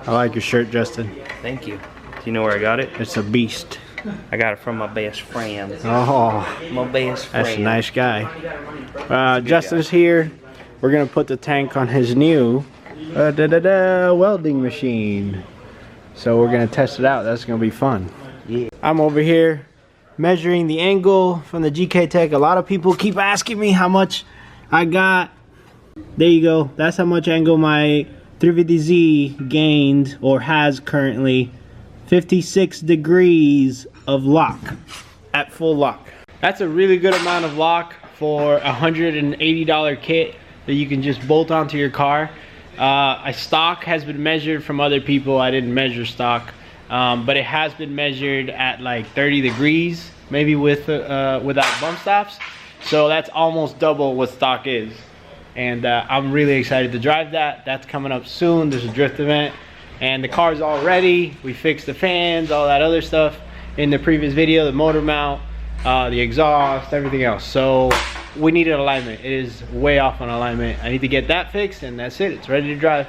I like your shirt, Justin. Thank you. Do you know where I got it? It's a beast. I got it from my best friend. Oh, My best friend. that's a nice guy. Justin's here. We're gonna put the tank on his new welding machine. So we're gonna test it out. That's gonna be fun. Yeah. I'm over here measuring the angle from the GK Tech. A lot of people keep asking me how much I got. There you go. That's how much angle my 350Z gained or has currently. 56 degrees of lock at full lock. That's a really good amount of lock for a $180 kit that you can just bolt onto your car. A stock has been measured from other people. I didn't measure stock, but it has been measured at like 30 degrees, maybe without bump stops. So that's almost double what stock is. And I'm really excited to drive that. That's coming up soon. There's a drift event. And the car's all ready. We fixed the fans, all that other stuff in the previous video, the motor mount, the exhaust, everything else. So we needed alignment. It is way off on alignment. I need to get that fixed and that's it. It's ready to drive.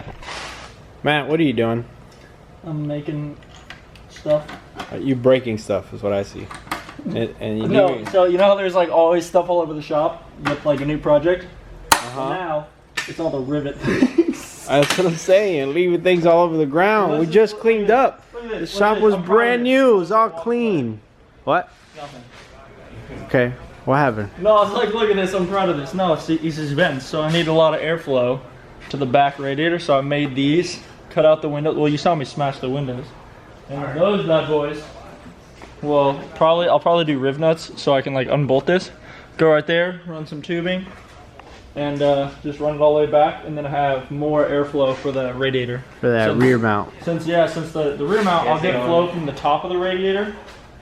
Matt, what are you doing? I'm making stuff. You breaking stuff is what I see. And you No, so you know how there's like always stuff all over the shop with like a new project? Uh-huh. Now, it's all the rivet things. That's what I'm saying. Leaving things all over the ground. We just cleaned up. The shop was brand new. It was all clean. What? Nothing. Okay. What happened? No, I was like, look at this. I'm proud of this. No, it's these vents. So I need a lot of airflow to the back radiator. So I made these. Cut out the window. Well, you saw me smash the windows. And those bad boys. Well, I'll probably do riv nuts so I can like unbolt this. Go right there. Run some tubing. And just run it all the way back, and then I have more airflow for the radiator. For that rear mount. Since the rear mount, I'll get flow from the top of the radiator,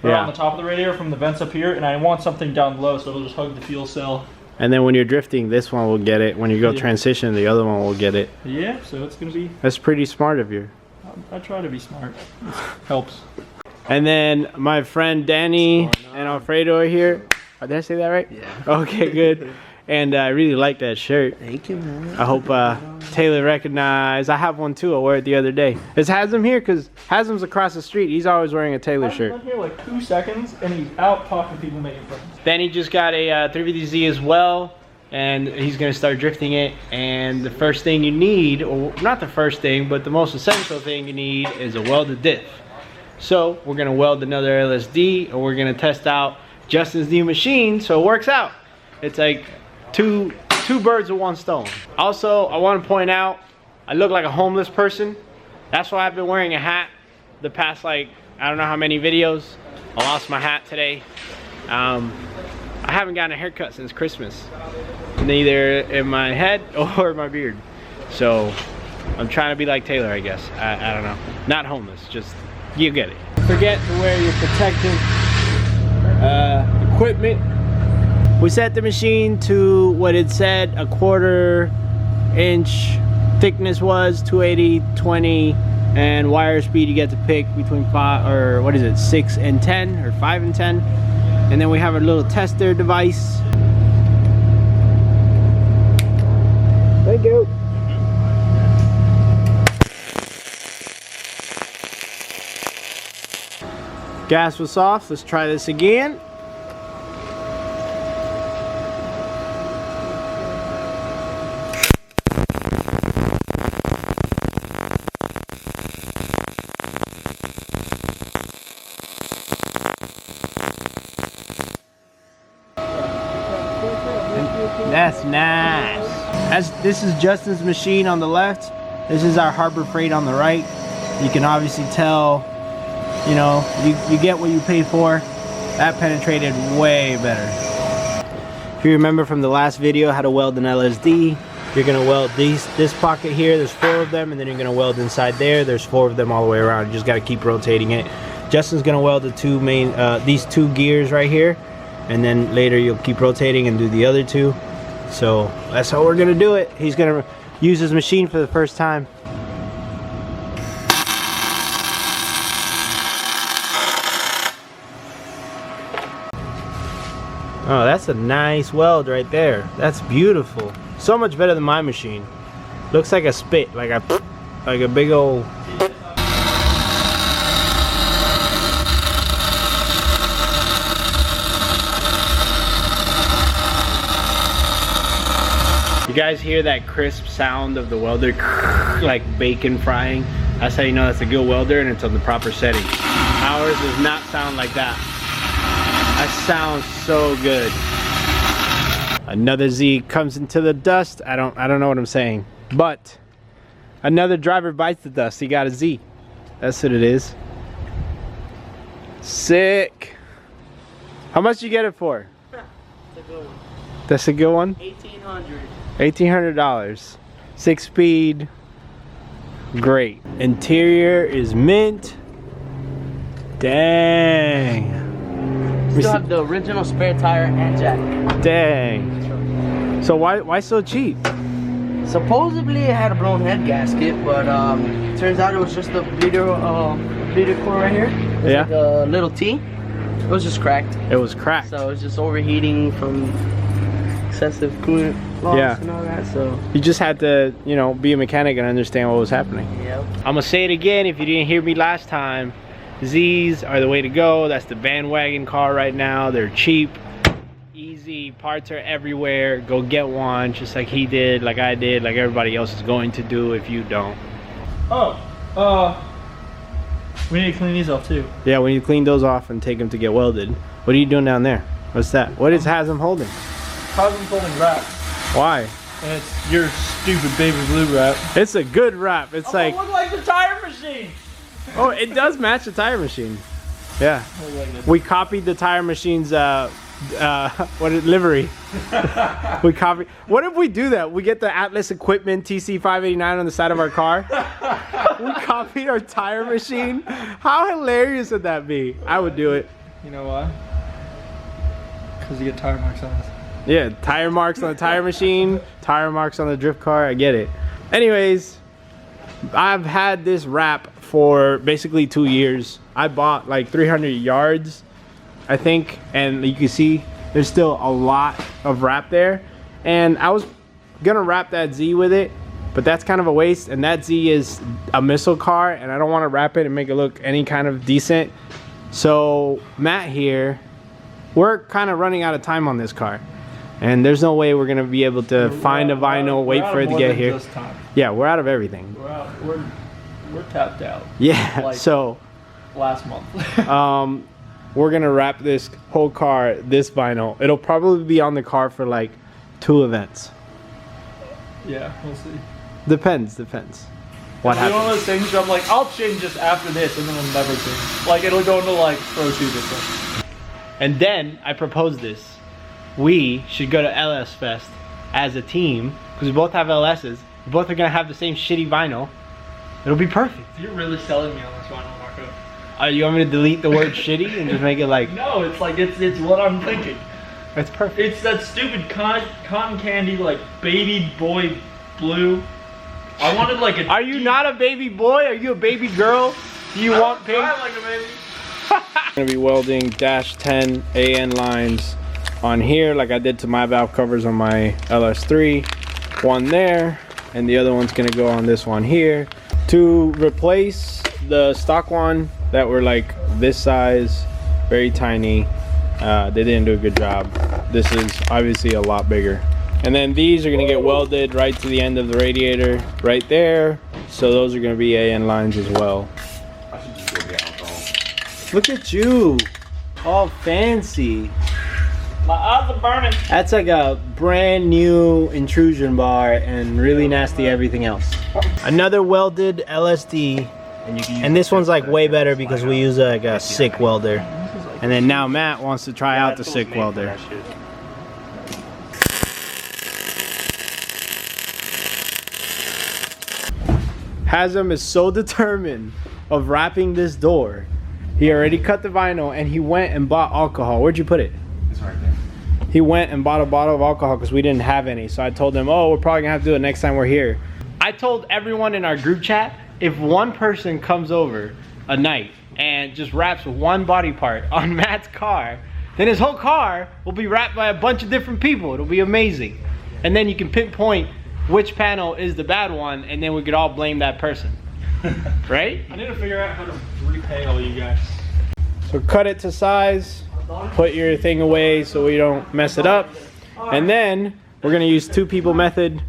on the top of the radiator from the vents up here, and I want something down low so it'll just hug the fuel cell. And then when you're drifting, this one will get it. When you go transition, the other one will get it. Yeah, so it's gonna be. That's pretty smart of you. I try to be smart. Helps. And then my friend Danny and Alfredo are here. Did I say that right? Yeah. Okay, good. And I really like that shirt. Thank you, man. I hope Taylor recognized. I have one too. I wore it the other day. Is HAZEM here? Because HAZEM's across the street. He's always wearing a Taylor shirt. I've been here like 2 seconds, and he's out talking to people making friends. Then he just got a 350Z as well, and he's gonna start drifting it. And the first thing you need, or not the first thing, but the most essential thing you need is a welded diff. So we're gonna weld another LSD, and we're gonna test out Justin's new machine so it works out. It's like two birds with one stone. Also, I want to point out, I look like a homeless person. That's why I've been wearing a hat the past, like, I don't know how many videos. I lost my hat today. I haven't gotten a haircut since Christmas, neither in my head or my beard. So I'm trying to be like Taylor, I guess. I don't know. Not homeless, just, you get it. Forget to wear your protective equipment. We set the machine to what it said a 1/4 inch thickness was, 280, 20, and wire speed you get to pick between 6 and 10, or 5 and 10. And then we have our little tester device. Thank you. Gas was off. Let's try this again. That's nice. This is Justin's machine on the left. This is our Harbor Freight on the right. You can obviously tell, you know, you get what you pay for. That penetrated way better. If you remember from the last video how to weld an LSD, you're gonna weld this pocket here. There's 4 of them, and then you're gonna weld inside there. There's 4 of them all the way around. You just gotta keep rotating it. Justin's gonna weld the two main, these 2 gears right here, and then later you'll keep rotating and do the other 2. So that's how we're gonna do it. He's gonna use his machine for the first time. Oh, that's a nice weld right there. That's beautiful. So much better than my machine. Looks like a spit, like a big old. You guys hear that crisp sound of the welder, like bacon frying? That's how you know that's a good welder and it's on the proper setting. Ours does not sound like that. That sounds so good. Another Z comes into the dust. I don't know what I'm saying, but another driver bites the dust. He got a Z. That's what it is. Sick. How much you get it for? That's a good one. That's a good one? $1,800. $1,800. 6-speed. Great. Interior is mint. Dang. Still have the original spare tire and jack. Dang. So why so cheap? Supposedly it had a blown head gasket, but turns out it was just a bleeder core right here. It was Yeah. like a little T. It was just cracked. It was cracked. So it was just overheating from excessive coolant loss Yeah. and all that. So You just had to, you know, be a mechanic and understand what was happening. yep. I'm gonna say it again if you didn't hear me last time. Z's are the way to go. That's the bandwagon car right now. They're cheap, easy, parts are everywhere. Go get one just like he did, like I did, like everybody else is going to do if you don't. Oh, we need to clean these off too. Yeah, when you clean those off and take them to get welded. What are you doing down there? What's that? What is HAZEM holding? HAZEM's holding wrap, Why? and it's your stupid baby blue wrap. It's a good wrap. It's like, look like the tire machine. oh, it does match the tire machine. Yeah. We copied the tire machine's livery. We copied. What if we do that? We get the Atlas Equipment TC589 on the side of our car. We copied our tire machine. How hilarious would that be? I would do it. You know why? Because you get tire marks on it. Yeah, tire marks on the tire machine, tire marks on the drift car. I get it. Anyways, I've had this wrap for basically 2 years. I bought like 300 yards, I think, and you can see there's still a lot of wrap there. And I was gonna wrap that Z with it, but that's kind of a waste. And that Z is a missile car, and I don't want to wrap it and make it look any kind of decent. So Matt here, we're kind of running out of time on this car, and there's no way we're gonna be able to find a vinyl, wait for it to get here. Yeah, we're out of everything. We're tapped out. Yeah, Like- so Last month. we're gonna wrap this whole car, this vinyl. It'll probably be on the car for like 2 events. Yeah, we'll see. Depends. What It's one of happens? those things where I'm like, I'll change this after this, and then it'll never change. Like, it'll go into like Pro 2 this one. And then I proposed this. We should go to LS Fest as a team because we both have LSs. We both are gonna have the same shitty vinyl. It'll be perfect. You're really selling me on this one, Marco. You want me to delete the word shitty and just make it like, No, it's like, it's what I'm thinking. it's perfect. It's that stupid cotton candy, like, baby boy blue. I wanted like a... Are you not a baby boy? Are you a baby girl? Do you want pink? Drive like a baby. I'm gonna be welding -10 AN lines on here like I did to my valve covers on my LS3. One there, and the other one's gonna go on this one here. To replace the stock one that were like this size, very tiny, they didn't do a good job. This is obviously a lot bigger. And then these are gonna get welded right to the end of the radiator, right there. So those are gonna be AN lines as well. Look at you, all fancy. My eyes are burning. That's like a brand new intrusion bar and really nasty everything else. Another welded LSD, and this one's like way better because we use like a sick welder. And then now Matt wants to try out the sick welder. HAZEM is so determined of wrapping this door. He already cut the vinyl and he went and bought alcohol. Where'd you put it? It's right there. He went and bought a bottle of alcohol because we didn't have any. So I told him, oh, we're probably gonna have to do it next time we're here. I told everyone in our group chat, if one person comes over a night and just wraps one body part on Matt's car, then his whole car will be wrapped by a bunch of different people. It'll be amazing. And then you can pinpoint which panel is the bad one, and then we could all blame that person. Right? I need to figure out how to repay all you guys. So cut it to size, put your thing away so we don't mess it up. And then We're gonna use 2 people method.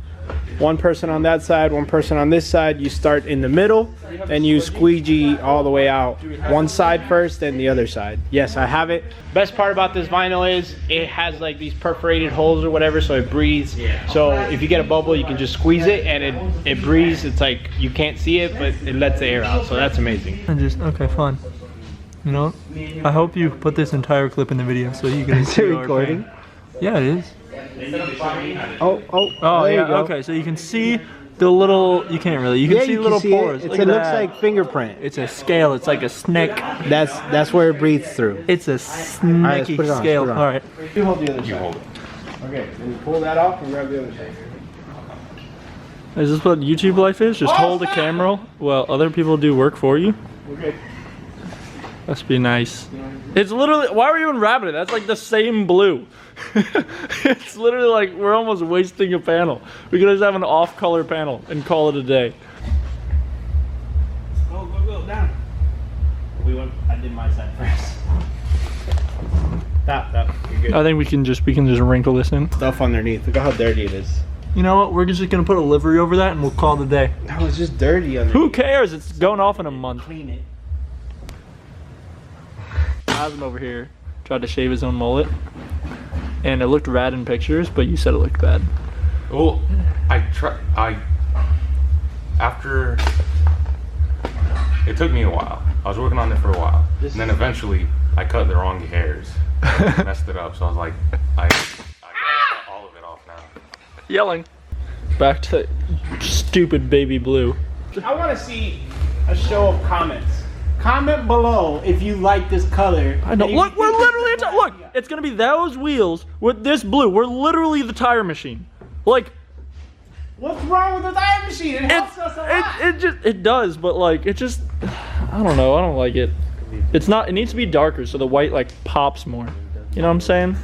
1 person on that side, 1 person on this side. You start in the middle and you squeegee all the way out. One side first, then the other side. Yes, I have it. Best part about this vinyl is it has like these perforated holes or whatever, so it breathes. So if you get a bubble, you can just squeeze it and it breathes. It's like you can't see it, but it lets the air out. So that's amazing. Okay, fine. You know, I hope you put this entire clip in the video so you can see our recording. pain. Yeah, it is. Oh, yeah. you go. Okay, so you can see the little. You can't really. You can see little pores. It looks like fingerprint. It's a scale. It's like a snake. That's where it breathes through. It's a snaky scale. All right. You hold the other side. You hold it. Okay, then you pull that off and grab the other side. Is this what YouTube life is? Just hold the camera while other people do work for you? Okay. Must be nice. It's literally, why are we even wrapping it? That's like the same blue. It's literally like we're almost wasting a panel. We could just have an off color panel and call it a day. Go, down. I did my side first. Stop, you're good. I think we can just wrinkle this in. Stuff underneath, look at how dirty it is. You know what, we're just gonna put a livery over that and we'll call it a day. No, it's just dirty underneath. Who cares? It's going off in a month. Clean it. HAZEM over here tried to shave his own mullet, and it looked rad in pictures, but you said it looked bad. Well, after, it took me a while. I was working on it for a while, and then eventually I cut the wrong hairs, messed it up. So I was like, I gotta cut all of it off now. Yelling. Back to stupid baby blue. I want to see a show of comments. Comment below if you like this color. I know. Look, we're literally look. It's gonna be those wheels with this blue. We're literally the tire machine. Like, what's wrong with the tire machine? It helps us a lot. It does, but like it just, I don't know. I don't like it. It's not. It needs to be darker so the white like pops more. You know what I'm saying?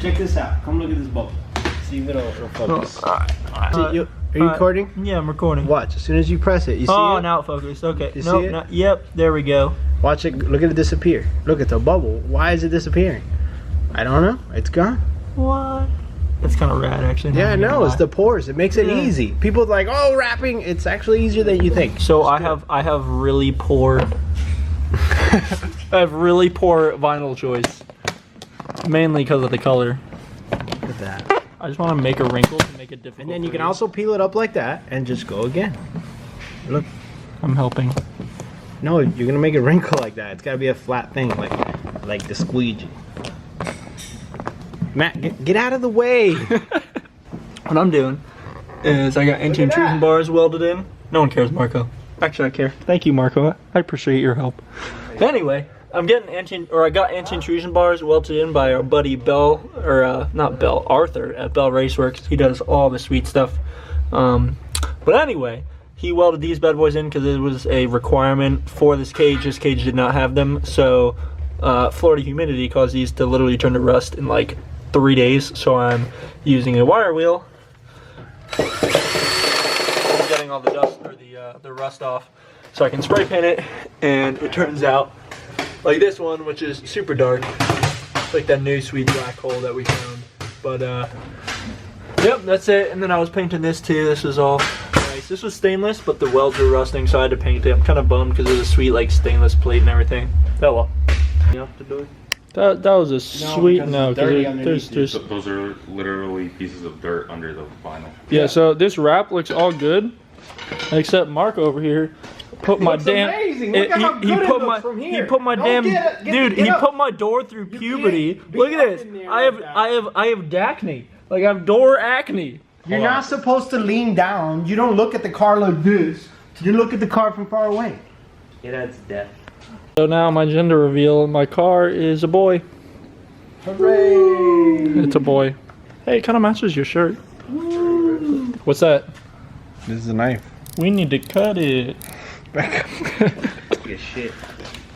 Check this out. Come look at this bubble. See if it'll focus. Are you recording? Yeah, I'm recording. Watch. As soon as you press it, you see it? Oh, now it focused. Okay. You see it? Not, yep, there we go. Watch it. Look at it disappear. Look at the bubble. Why is it disappearing? I don't know. It's gone. What? That's kind of rad, actually. Yeah, I know. It's the pores. It makes it easy. People are like, oh, wrapping. It's actually easier than you think. So I have really poor. I have really poor vinyl choice. Mainly because of the color. Look at that. I just want to make a wrinkle to make it difficult. And then you can also peel it up like that and just go again. Look. I'm helping. No, you're gonna make a wrinkle like that. It's gotta be a flat thing, like the squeegee. Matt, get out of the way. What I'm doing is I got anti-intrusion bars welded in. No one cares, Marco. Actually, I care. Thank you, Marco. I appreciate your help. Anyway, I'm getting I got anti-intrusion bars welded in by our buddy Bell, or not Bell, Arthur at Bell Raceworks. He does all the sweet stuff. But anyway, he welded these bad boys in because it was a requirement for this cage. This cage did not have them, so Florida humidity caused these to literally turn to rust in like 3 days. So I'm using a wire wheel, getting all the dust or the rust off, so I can spray paint it, and it turns out like this one, which is super dark, like that new sweet black hole that we found. But yep, that's it. And then I was painting this too. This was all nice. This was stainless, but the welds were rusting, so I had to paint it. I'm kind of bummed because it was a sweet like stainless plate and everything. Oh well. You have to do it. That was a sweet no. There's Those are literally pieces of dirt under the vinyl. Yeah. So this wrap looks all good, except Mark over here. Put my damn. Amazing. Look at how good it looks from here. He put my He put my door through puberty. Look at this. I have Dacne. Like I have door acne. You're not supposed to lean down. You don't look at the car like this. You look at the car from far away. Yeah, that's death. So now my gender reveal. My car is a boy. Hooray! It's a boy. Hey, it kind of matches your shirt. Woo. What's that? This is a knife. We need to cut it. Good shit.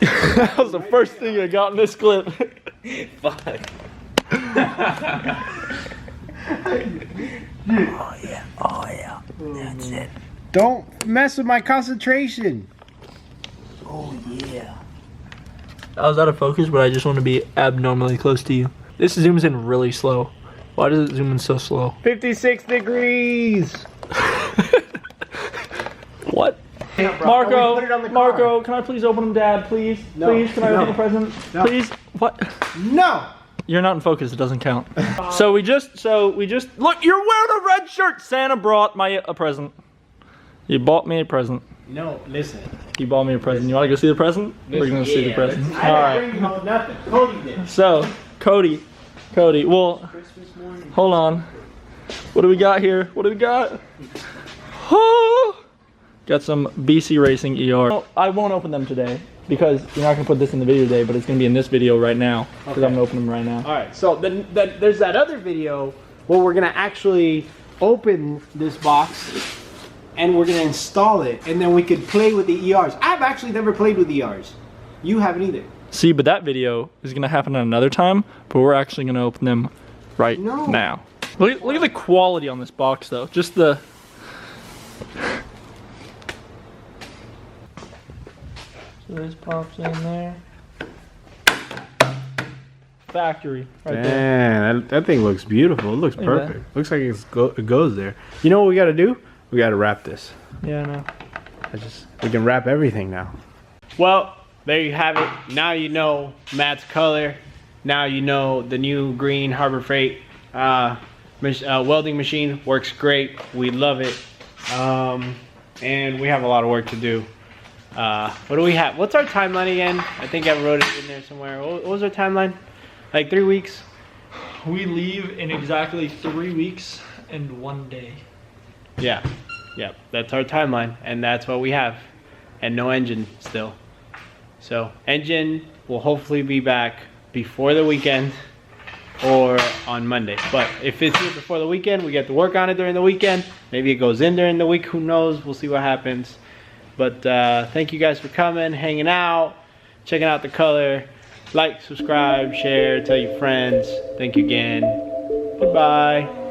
That was the first thing I got in this clip. Fuck. Oh yeah. That's it. Don't mess with my concentration. Oh yeah. I was out of focus, but I just want to be abnormally close to you. This zooms in really slow. Why does it zoom in so slow? 56 degrees. What? Marco, Marco, can I please open them, Dad? Please, No. please, can I open the present? No. Please. What? No. You're not in focus. It doesn't count. So we just look. You're wearing a red shirt. Santa brought a present. You bought me a present. No, listen. You bought me a present. You want to go see the present? We're gonna see the present. All I right. didn't bring home nothing. Cody did. So, Cody. Well, hold on. What do we got here? What do we got? Oh, got some BC Racing ER. I won't open them today because you're not gonna put this in the video today, but it's gonna be in this video right now because I'm gonna open them right now. All right. So then there's that other video where we're gonna actually open this box and we're gonna install it, and then we could play with the ERs. I've actually never played with ERs. You haven't either. See, but that video is gonna happen at another time, but we're actually gonna open them right now. Look at the quality on this box though. Just the... So this pops in there. Factory, right there. Man, that thing looks beautiful. It looks Look at that. perfect. Looks like it goes there. You know what we gotta do? We gotta wrap this. Yeah, I know. We can wrap everything now. Well, there you have it. Now you know Matt's color. Now you know the new green Harbor Freight welding machine works great. We love it. And we have a lot of work to do. What do we have? What's our timeline again? I think I wrote it in there somewhere. What was our timeline? Like 3 weeks? We leave in exactly 3 weeks and 1 day. Yeah. Yep. That's our timeline. And that's what we have. And no engine still. So engine will hopefully be back before the weekend or on Monday. But if it's here before the weekend, we get to work on it during the weekend. Maybe it goes in during the week. Who knows? We'll see what happens. But thank you guys for coming, hanging out, checking out the color. Like, subscribe, share, tell your friends. Thank you again. Goodbye.